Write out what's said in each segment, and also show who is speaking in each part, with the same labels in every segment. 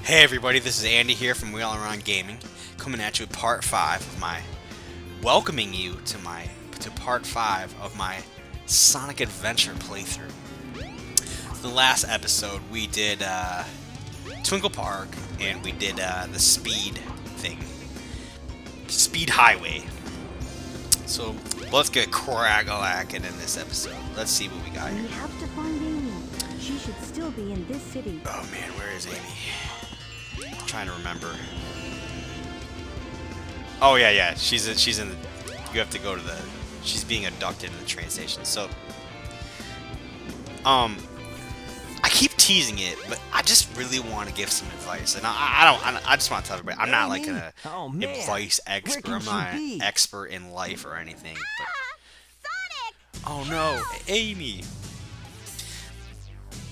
Speaker 1: Hey everybody, this is Andy here from WeareAllAroundgaming, coming at you with part 5 of my welcoming you to part 5 of my Sonic Adventure playthrough. The last episode we did Twinkle Park and we did the speed thing. Speed Highway. So let's get crackalacking in this episode. Let's see what we got here.
Speaker 2: We have to find Amy. She should still be in this city.
Speaker 1: Oh man, where is Amy? I'm trying to remember. Oh yeah. She's in the. You have to go to the. She's being abducted in the train station. So, I keep teasing it, but I just really want to give some advice, and I just want to tell everybody I'm not like an advice expert. I'm not an expert in life or anything. But, oh no, Amy.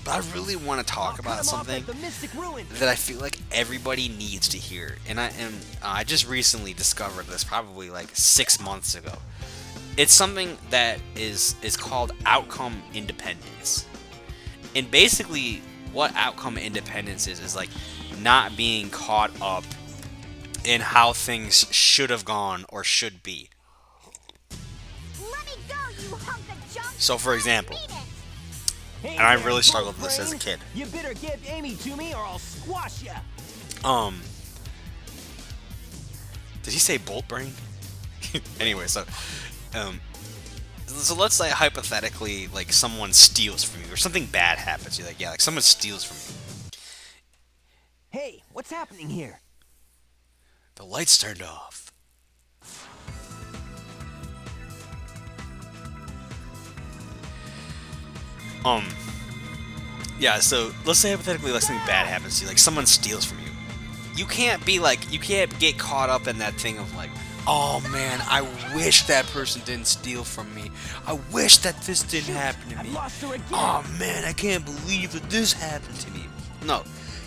Speaker 1: But I really want to talk about something that I feel like everybody needs to hear, and I just recently discovered this, probably like 6 months ago. It's something that is called outcome independence, and basically what outcome independence is like not being caught up in how things should have gone or should be.
Speaker 3: Let me go, you hunk of junk.
Speaker 1: So, for example.
Speaker 4: Hey,
Speaker 1: And I really struggled with this as a kid.
Speaker 4: You better give Amy to me or I'll squash ya.
Speaker 1: Did he say bolt brain? Anyway, so let's say hypothetically, like someone steals from you or something bad happens. You're like, yeah, like someone steals from you.
Speaker 4: Hey, what's happening here?
Speaker 1: The lights turned off. Yeah, so let's say hypothetically like something bad happens to you, like someone steals from you. You can't get caught up in that thing of like, oh man, I wish that person didn't steal from me. I wish that this didn't happen to me. Oh man, I can't believe that this happened to me. No,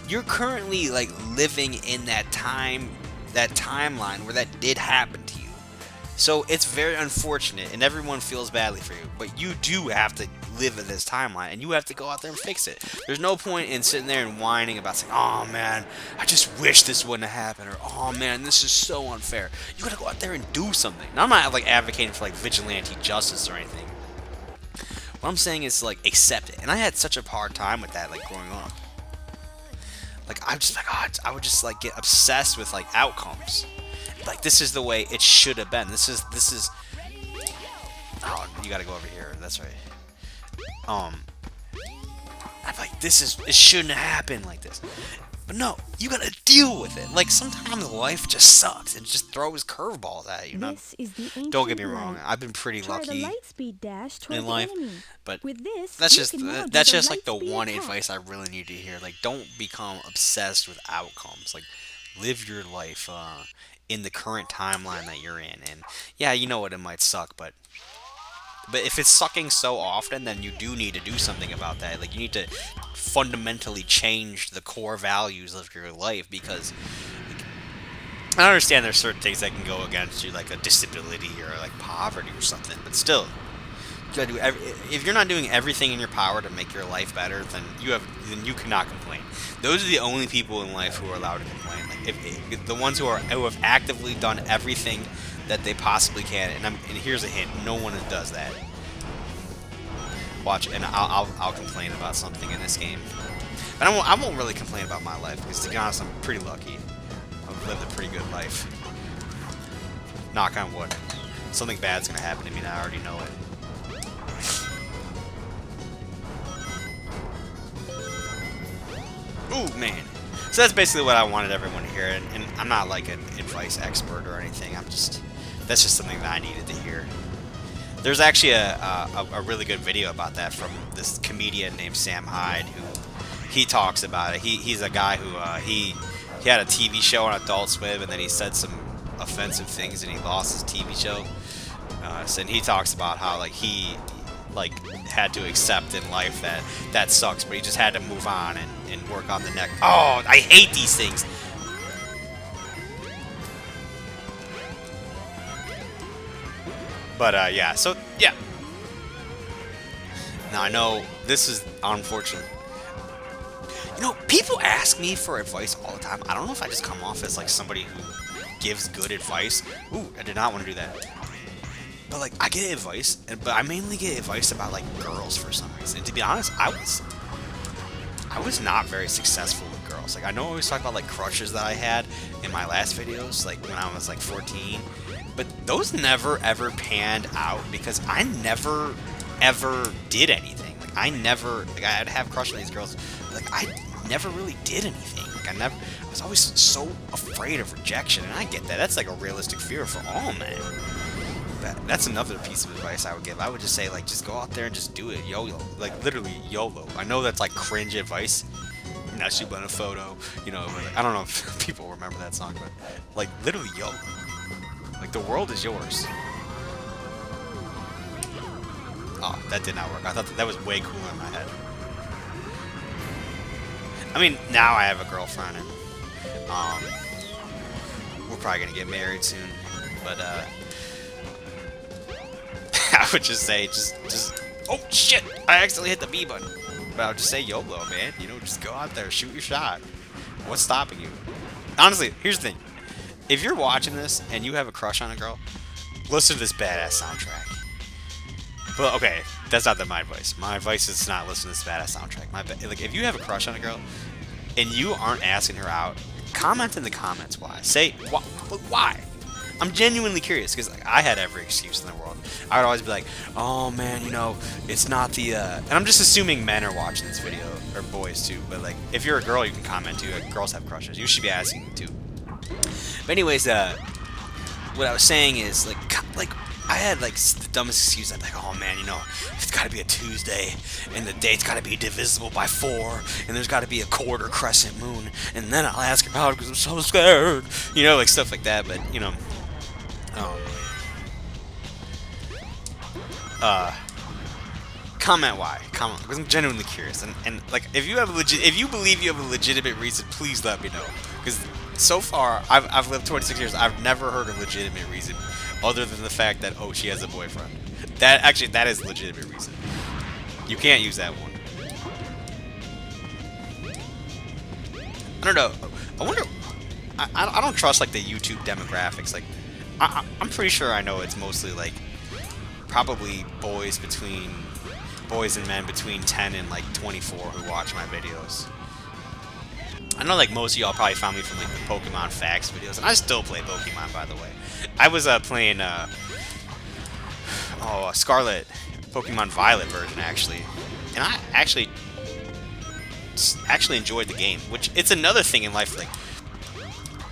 Speaker 1: you're currently like living in that timeline where that did happen to you. So it's very unfortunate, and everyone feels badly for you. But you do have to live in this timeline, and you have to go out there and fix it. There's no point in sitting there and whining about saying, "Oh man, I just wish this wouldn't have happened," or "Oh man, this is so unfair." You gotta go out there and do something. Now, I'm not like advocating for like vigilante justice or anything. What I'm saying is like accept it. And I had such a hard time with that, like growing up. Like I just like I would just like get obsessed with like outcomes. Like this is the way it should have been. This is. Oh, you gotta go over here. That's right. I'm like, it shouldn't have happened like this. But no, you gotta deal with it. Like sometimes life just sucks and just throws curveballs at you. Don't get me wrong. I've been pretty lucky in life, but that's just like the one advice I really need to hear. Like, don't become obsessed with outcomes. Like, live your life in the current timeline that you're in. And yeah, you know what, it might suck, but if it's sucking so often, then you do need to do something about that. Like, you need to fundamentally change the core values of your life, because like, I understand there's certain things that can go against you, like a disability or like poverty or something, but still, you gotta do if you're not doing everything in your power to make your life better, then you cannot complain. Those are the only people in life who are allowed to complain. Like if the ones who have actively done everything that they possibly can, and here's a hint: no one does that. Watch, and I'll complain about something in this game, but I won't really complain about my life, because to be honest, I'm pretty lucky. I've lived a pretty good life. Knock on wood. Something bad's gonna happen to me, and I already know it. Ooh, man. So that's basically what I wanted everyone to hear, and I'm not like an advice expert or anything. That's just something that I needed to hear. There's actually a really good video about that from this comedian named Sam Hyde, who he talks about it. He's a guy who he had a TV show on Adult Swim, and then he said some offensive things, and he lost his TV show. And he talks about how like he had to accept in life that sucks, but he just had to move on and work on the next. Oh, I hate these things. But yeah, so yeah. Now I know this is unfortunate. know, people ask me for advice all the time. I don't know if I just come off as like somebody who gives good advice. Ooh, I did not want to do that. But like, I get advice, but I mainly get advice about like girls for some reason. And to be honest, I was not very successful with girls. Like, I know I always talk about like crushes that I had in my last videos, like when I was like 14, but those never ever panned out because I never ever did anything. Like, like I'd have crush on these girls, but like I never really did anything. Like, I was always so afraid of rejection, and I get that. That's like a realistic fear for all men. That's another piece of advice I would give. I would just say, like, just go out there and just do it. YOLO. Like, literally, YOLO. I know that's, like, cringe advice. Not shoot on a photo, you know. Like, I don't know if people remember that song, but, like, literally, YOLO. Like, the world is yours. Oh, that did not work. I thought that was way cooler in my head. I mean, now I have a girlfriend, and, we're probably gonna get married soon, but, I would just say, oh shit, I accidentally hit the B button. But I would just say YOLO, man. You know, just go out there, shoot your shot. What's stopping you? Honestly, here's the thing. If you're watching this and you have a crush on a girl, listen to this badass soundtrack. But okay, that's not my advice. My advice is not listen to this badass soundtrack. Like, if you have a crush on a girl and you aren't asking her out, comment in the comments why. Say why. I'm genuinely curious because like, I had every excuse in the world. I would always be like, "Oh man, you know, it's not the." And I'm just assuming men are watching this video or boys too. But like, if you're a girl, you can comment too. Like, girls have crushes. You should be asking them too. But anyways, what I was saying is like I had like the dumbest excuse. I'm like, "Oh man, you know, it's got to be a Tuesday, and the date's got to be divisible by 4, and there's got to be a quarter crescent moon, and then I'll ask her out because I'm so scared." You know, like stuff like that. But you know. Comment why. Comment, because I'm genuinely curious, and like if you believe you have a legitimate reason, please let me know. Because so far I've lived 26 years, I've never heard a legitimate reason other than the fact that she has a boyfriend. That is a legitimate reason. You can't use that one. I don't know. I wonder. I don't trust like the YouTube demographics. Like I'm pretty sure I know it's mostly like probably boys and men between 10 and like 24 who watch my videos. I know like most of y'all probably found me from like the Pokemon Facts videos, and I still play Pokemon, by the way. I was playing Scarlet, Pokemon Violet version actually, and I actually enjoyed the game. Which it's another thing in life, like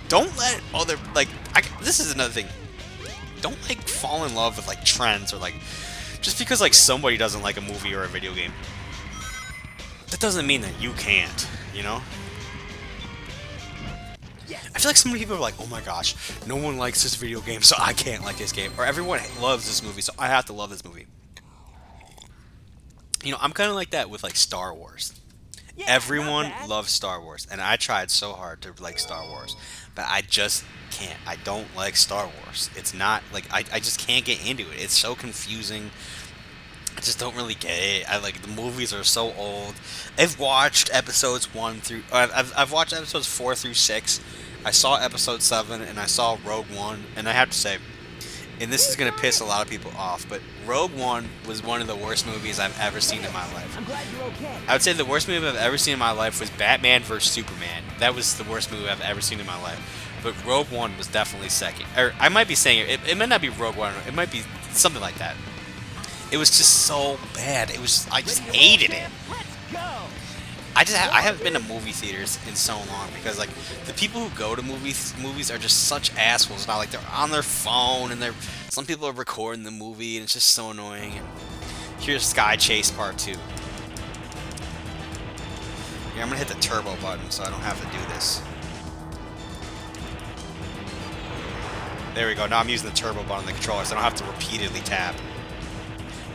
Speaker 1: don't let other this is another thing. Don't like fall in love with like trends or like just because like somebody doesn't like a movie or a video game. That doesn't mean that you can't, you know? I feel like some people are like, oh my gosh, no one likes this video game, so I can't like this game. Or everyone loves this movie, so I have to love this movie. You know, I'm kind of like that with like Star Wars. Yeah, everyone loves Star Wars, and I tried so hard to like Star Wars, but I just can't. I don't like Star Wars. It's not like I just can't get into it. It's so confusing. I just don't really get it. The movies are so old. I've watched episodes 1 through. I've watched episodes 4 through 6. I saw episode 7 and I saw Rogue One, and I have to say, and this is gonna piss a lot of people off, but Rogue One was one of the worst movies I've ever seen in my life.
Speaker 4: I'm glad you're okay.
Speaker 1: I would say the worst movie I've ever seen in my life was Batman vs Superman. That was the worst movie I've ever seen in my life. But Rogue One was definitely second. Or I might be saying it might not be Rogue One. It might be something like that. It was just so bad. I just hated it.
Speaker 4: Let's go.
Speaker 1: I haven't been to movie theaters in so long because like the people who go to movies are just such assholes now. Like they're on their phone and some people are recording the movie and it's just so annoying. And here's Sky Chase Part 2. Yeah, I'm gonna hit the turbo button so I don't have to do this. There we go. Now I'm using the turbo button on the controller so I don't have to repeatedly tap.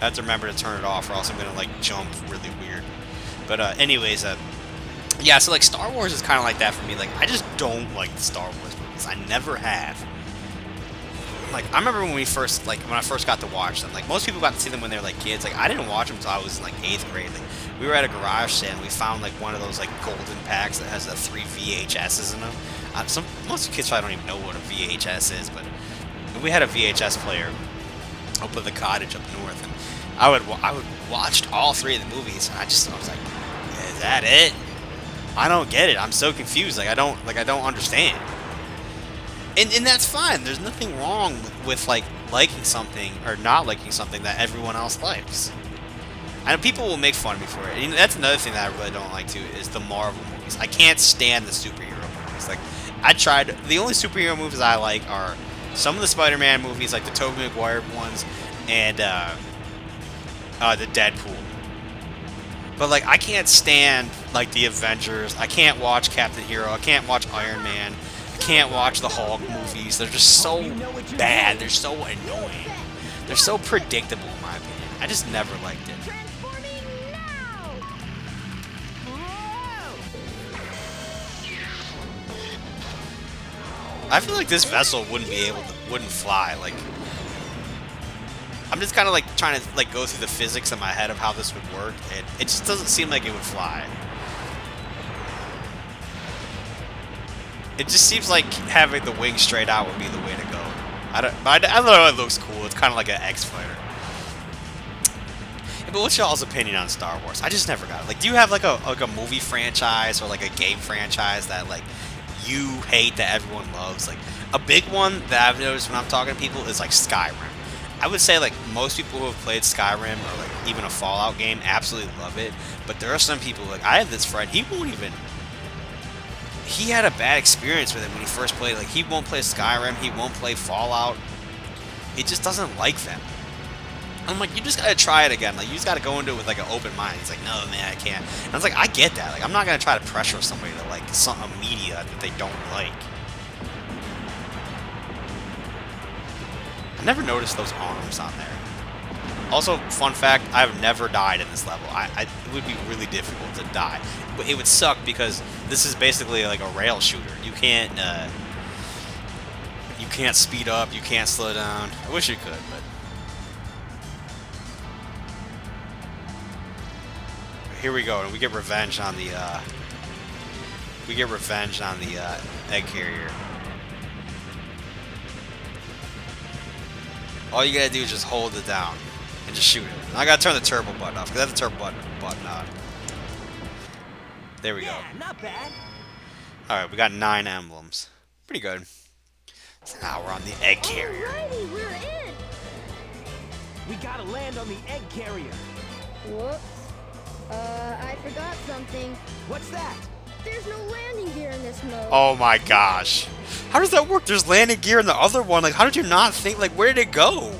Speaker 1: I have to remember to turn it off or else I'm gonna like jump really weird. But anyways, yeah, so like Star Wars is kind of like that for me. Like I just don't like the Star Wars movies. I never have. like I remember when we first when I first got to watch them. Like most people got to see them when they were like kids. Like I didn't watch them until I was in like 8th grade. Like we were at a garage sale and we found like one of those like golden packs that has the 3 VHSs in them. Most kids probably don't even know what a VHS is, but we had a VHS player up at the cottage up north, and I would watch all 3 of the movies, and I was like, is that it? I don't get it. I'm so confused. Like I don't understand. And that's fine. There's nothing wrong with like liking something or not liking something that everyone else likes. I know people will make fun of me for it. And that's another thing that I really don't like too is the Marvel movies. I can't stand the superhero movies. Like I tried. The only superhero movies I like are some of the Spider-Man movies, like the Tobey Maguire ones, and the Deadpool. But like I can't stand like the Avengers. I can't watch Captain Hero. I can't watch Iron Man. Can't watch the Hulk movies. They're just so bad. They're so annoying. They're so predictable in my opinion. I just never liked it.
Speaker 3: Transforming now!
Speaker 1: I feel like this vessel wouldn't fly. Like I'm just kind of like trying to like go through the physics in my head of how this would work, and it just doesn't seem like it would fly. It just seems like having the wings straight out would be the way to go. I don't know. It looks cool. It's kind of like an X-fighter. Yeah, but what's y'all's opinion on Star Wars? I just never got it. Like, do you have like a movie franchise or like a game franchise that like you hate that everyone loves? Like a big one that I've noticed when I'm talking to people is like Skyrim. I would say like most people who have played Skyrim or like even a Fallout game absolutely love it. But there are some people like I have this friend. He had a bad experience with it when he first played. Like, he won't play Skyrim, he won't play Fallout. He just doesn't like them. I'm like, you just gotta try it again. Like, you just gotta go into it with, like, an open mind. He's like, no, man, I can't. And I was like, I get that. Like, I'm not gonna try to pressure somebody to like a media that they don't like. I never noticed those arms on there. Also, fun fact, I've never died in this level. It would be really difficult to die. But it would suck because this is basically like a rail shooter. You can't speed up, you can't slow down. I wish you could, but... Here we go, and we get revenge on the, egg carrier. All you gotta do is just hold it down. And just shoot it. I gotta turn the turbo button off, because that's the turbo button on. There we go.
Speaker 4: Not bad.
Speaker 1: Alright, we got 9 emblems. Pretty good. So now we're on the egg carrier.
Speaker 3: Alrighty, we're in!
Speaker 4: We gotta land on the egg carrier.
Speaker 3: Whoops. I forgot something.
Speaker 4: What's that?
Speaker 3: There's no landing gear in this mode.
Speaker 1: Oh my gosh. How does that work? There's landing gear in the other one. Like, how did you not think? Like, where did it go?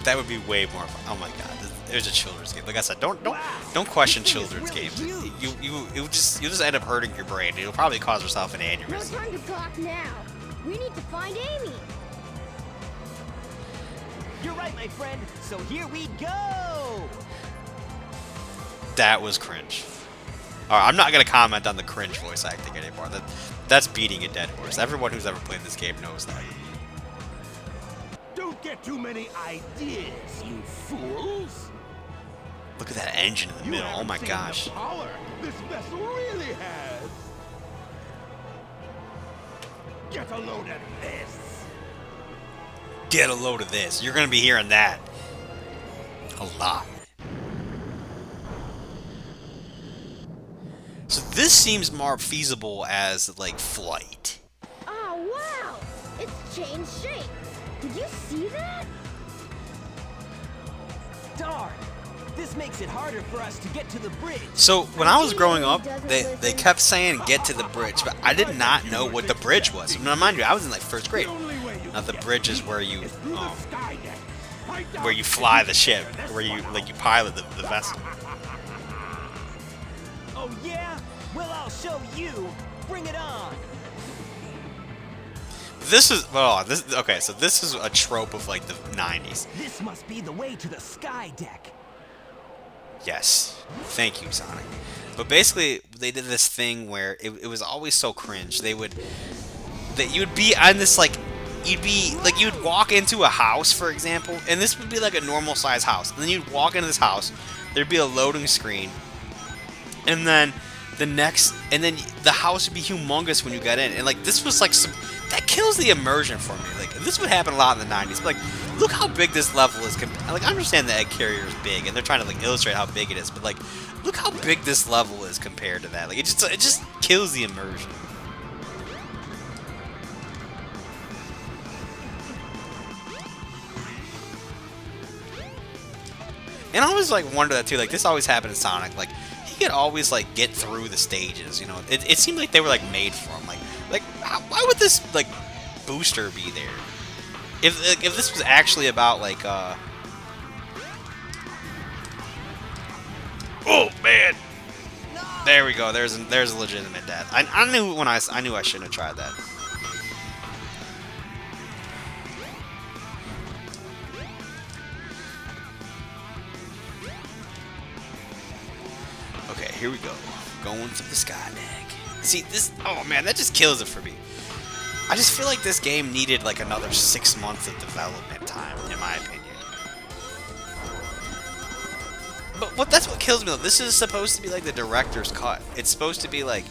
Speaker 1: That would be way more fun. Oh my god. It was a children's game. Like I said, don't question children's games. You'll just end up hurting your brain. It'll probably cause yourself an
Speaker 3: No
Speaker 1: aneurysm.
Speaker 3: time to talk now. We need to find Amy.
Speaker 4: You're right, my friend. So here we go.
Speaker 1: That was cringe. Alright, I'm not gonna comment on the cringe voice acting anymore. That's beating a dead horse. Everyone who's ever played this game knows that.
Speaker 5: Don't get too many ideas, you fools!
Speaker 1: Look at that engine in the middle. Oh my
Speaker 5: Seen
Speaker 1: gosh.
Speaker 5: the power this vessel really has. Get a load of this.
Speaker 1: Get a load of this. You're gonna be hearing that a lot. So this seems more feasible as like flight.
Speaker 3: Oh, wow! It's changed shape. Did you see that?
Speaker 4: Darn. This makes it harder for us to get to the bridge.
Speaker 1: So when I was growing up, they kept saying get to the bridge, but I did not know what the bridge was. Now, mind you, I was in like 1st grade. Now the bridge is where you fly the ship, where you pilot the vessel.
Speaker 4: Oh yeah? Well, I'll show you. Bring it on.
Speaker 1: This is okay. So this is a trope of like the 90s.
Speaker 4: This must be the way to the sky deck.
Speaker 1: Yes, thank you, Sonic. But basically, they did this thing where it was always so cringe. that you would be on this like, you'd walk into a house, for example, and this would be like a normal size house, and then you'd walk into this house, there'd be a loading screen, and then the house would be humongous when you got in, and like this was like that kills the immersion for me. Like this would happen a lot in the 90s. But, like, look how big this level is. Like, I understand the egg carrier is big, and they're trying to like illustrate how big it is, but like, look how big this level is compared to that. Like, it just kills the immersion. And I always like wonder that too. Like, this always happened in Sonic. Like, he could always like get through the stages. You know, it seemed like they were like made for him. Like why would this like booster be there? If this was actually about like oh man, there we go. There's a legitimate death. I knew when I knew I shouldn't have tried that. Okay, here we go. Going for the sky egg. See this? Oh man, that just kills it for me. I just feel like this game needed like another 6 months of development time, in my opinion. But that's what kills me though. This is supposed to be like the director's cut. It's supposed to be like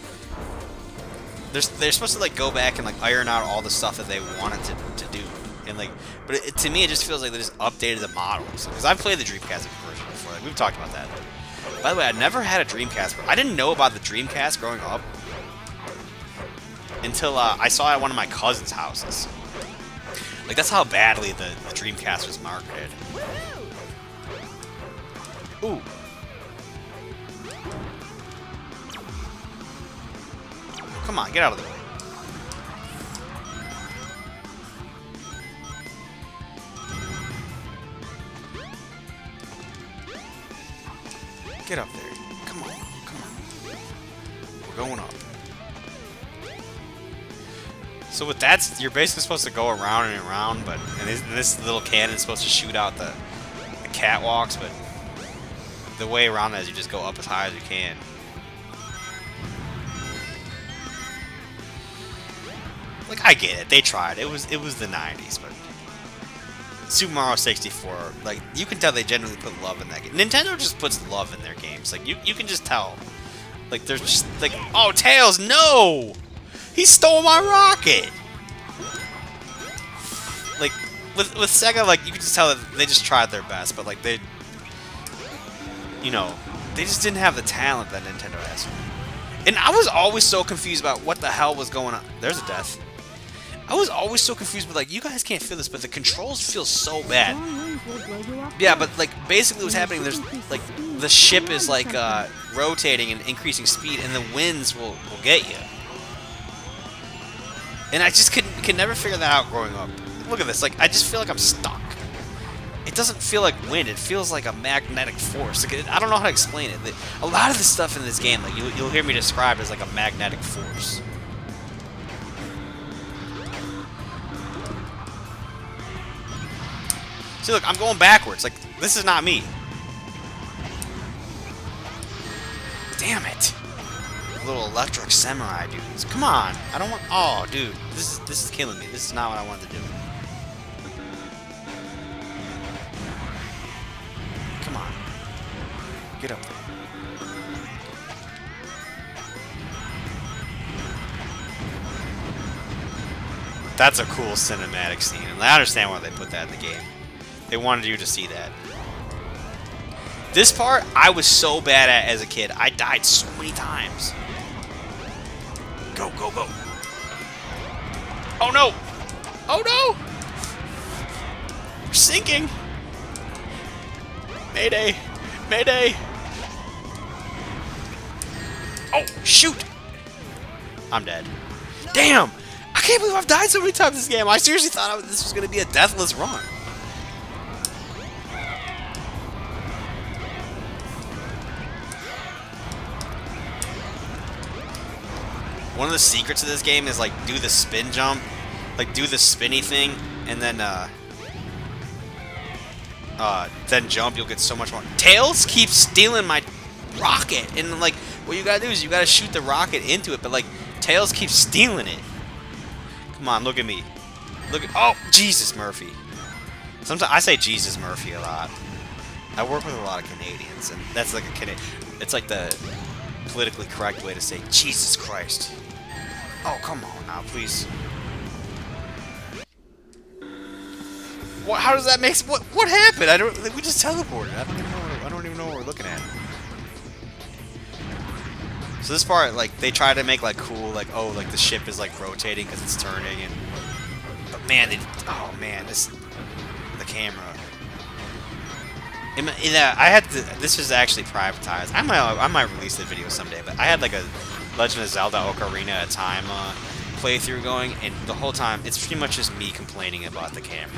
Speaker 1: they're supposed to like go back and like iron out all the stuff that they wanted to do, and like, but to me it just feels like they just updated the models. Because I've played the Dreamcast version before. Like, we've talked about that. By the way, I never had a Dreamcast, but I didn't know about the Dreamcast growing up until I saw it at one of my cousin's houses. Like, that's how badly the Dreamcast was marketed. Ooh. Come on, get out of the way. Get up there. Come on, come on. We're going up. So with that, you're basically supposed to go around and around, but this little cannon is supposed to shoot out the catwalks, but the way around that is you just go up as high as you can. Like, I get it. They tried. It was the 90s, but Super Mario 64, like, you can tell they genuinely put love in that game. Nintendo just puts love in their games. Like, you can just tell. Like, they're just like, oh, Tails, no! He stole my rocket! Like, with Sega, like, you can just tell that they just tried their best, but, like, they, you know, they just didn't have the talent that Nintendo has. And I was always so confused about what the hell was going on. There's a death. I was always so confused, but like, you guys can't feel this, but the controls feel so bad. Yeah, but like, basically what's happening, there's like, the ship is like rotating and increasing speed, and the winds will get you. And I just could never figure that out growing up. Look at this, like, I just feel like I'm stuck. It doesn't feel like wind, it feels like a magnetic force. Like, I don't know how to explain it. A lot of the stuff in this game, like, you'll hear me described as like a magnetic force. See, look, I'm going backwards. Like, this is not me. Damn it. Little electric samurai dudes. Come on. I don't want... Oh, dude. This is killing me. This is not what I wanted to do. Come on. Get up there. That's a cool cinematic scene. And I understand why they put that in the game. They wanted you to see that. This part, I was so bad at as a kid. I died so many times. Go, go, go. Oh, no. Oh, no. We're sinking. Mayday. Mayday. Oh, shoot. I'm dead. Damn. I can't believe I've died so many times in this game. I seriously thought this was going to be a deathless run. One of the secrets of this game is, like, do the spin jump. Like, do the spinny thing, and then jump, you'll get so much more. Tails keeps stealing my rocket, and, like, what you gotta do is you gotta shoot the rocket into it, but, like, Tails keeps stealing it. Come on, look at me. Look at... Oh, Jesus Murphy. Sometimes I say Jesus Murphy a lot. I work with a lot of Canadians, and that's like a it's like the politically correct way to say Jesus Christ. Oh, come on now, please. What? How does that make? What happened? I don't. We just teleported. I don't even know what we're looking at. So this part, like, they try to make like cool, like, oh, like the ship is like rotating because it's turning, and but man, oh man, the camera. I had to, this was actually privatized. I might release the video someday, but I had like a Legend of Zelda Ocarina of Time playthrough going, and the whole time it's pretty much just me complaining about the camera.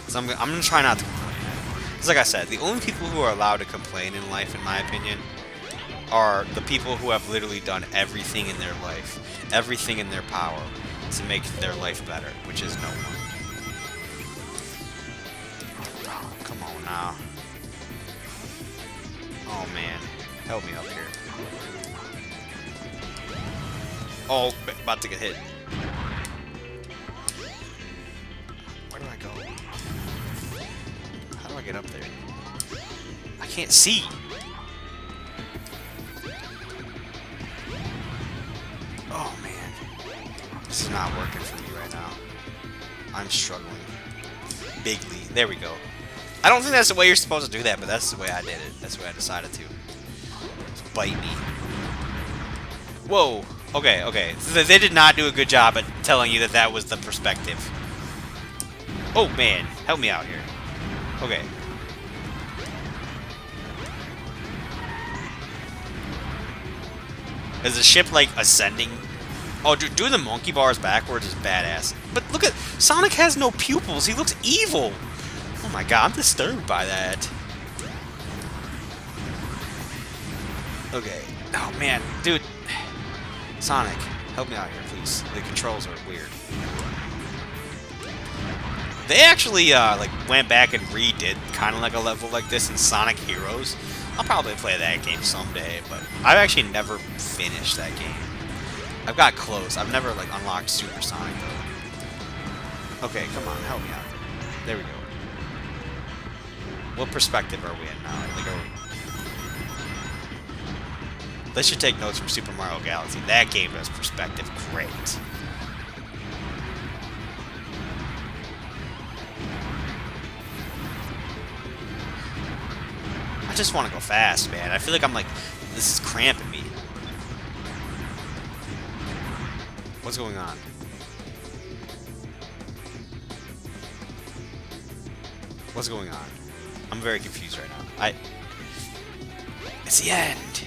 Speaker 1: So I'm gonna try not to complain. Because like I said, the only people who are allowed to complain in life, in my opinion, are the people who have literally done everything in their life, everything in their power to make their life better, which is no one. Oh, come on now. Oh man, help me up here. Oh, about to get hit. Where do I go? How do I get up there? I can't see. Oh man, this is not working for me right now. I'm struggling bigly. There we go. I don't think that's the way you're supposed to do that, but that's the way I did it. That's the way I decided to. Just bite me. Whoa. Okay, okay. So they did not do a good job at telling you that that was the perspective. Oh man, help me out here. Okay. Is the ship like ascending? Oh, dude, doing the monkey bars backwards is badass. But look at Sonic has no pupils. He looks evil. Oh my god, I'm disturbed by that. Okay. Oh man, dude. Sonic, help me out here, please. The controls are weird. They actually like went back and redid kind of like a level like this in Sonic Heroes. I'll probably play that game someday, but I've actually never finished that game. I've got close. I've never like unlocked Super Sonic though. Okay, come on, help me out. There we go. What perspective are we in now? They should take notes from Super Mario Galaxy. That game has perspective. Great. I just want to go fast, man. I feel like I'm like, this is cramping me. What's going on? What's going on? I'm very confused right now. It's the end.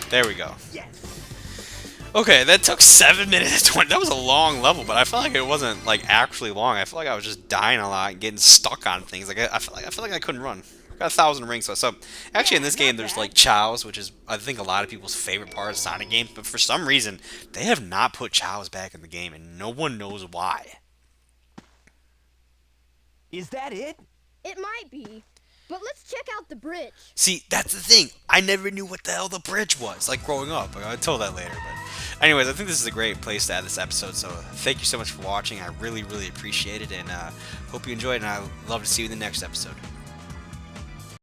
Speaker 1: There we go.
Speaker 4: Yes.
Speaker 1: Okay, that took 7 minutes 20. That was a long level, but I felt like it wasn't like actually long. I felt like I was just dying a lot and getting stuck on things. Like I felt like I couldn't run. Got 1,000 rings. So actually in this game there's like chows, which is I think a lot of people's favorite part of Sonic games, but for some reason they have not put chows back in the game, and no one knows why.
Speaker 4: Is that it?
Speaker 3: It might be. But let's check out the bridge.
Speaker 1: See, that's the thing. I never knew what the hell the bridge was, like growing up. I'll tell that later. But anyways, I think this is a great place to add this episode. So thank you so much for watching. I really, really appreciate it, and hope you enjoyed. And I'd love to see you in the next episode.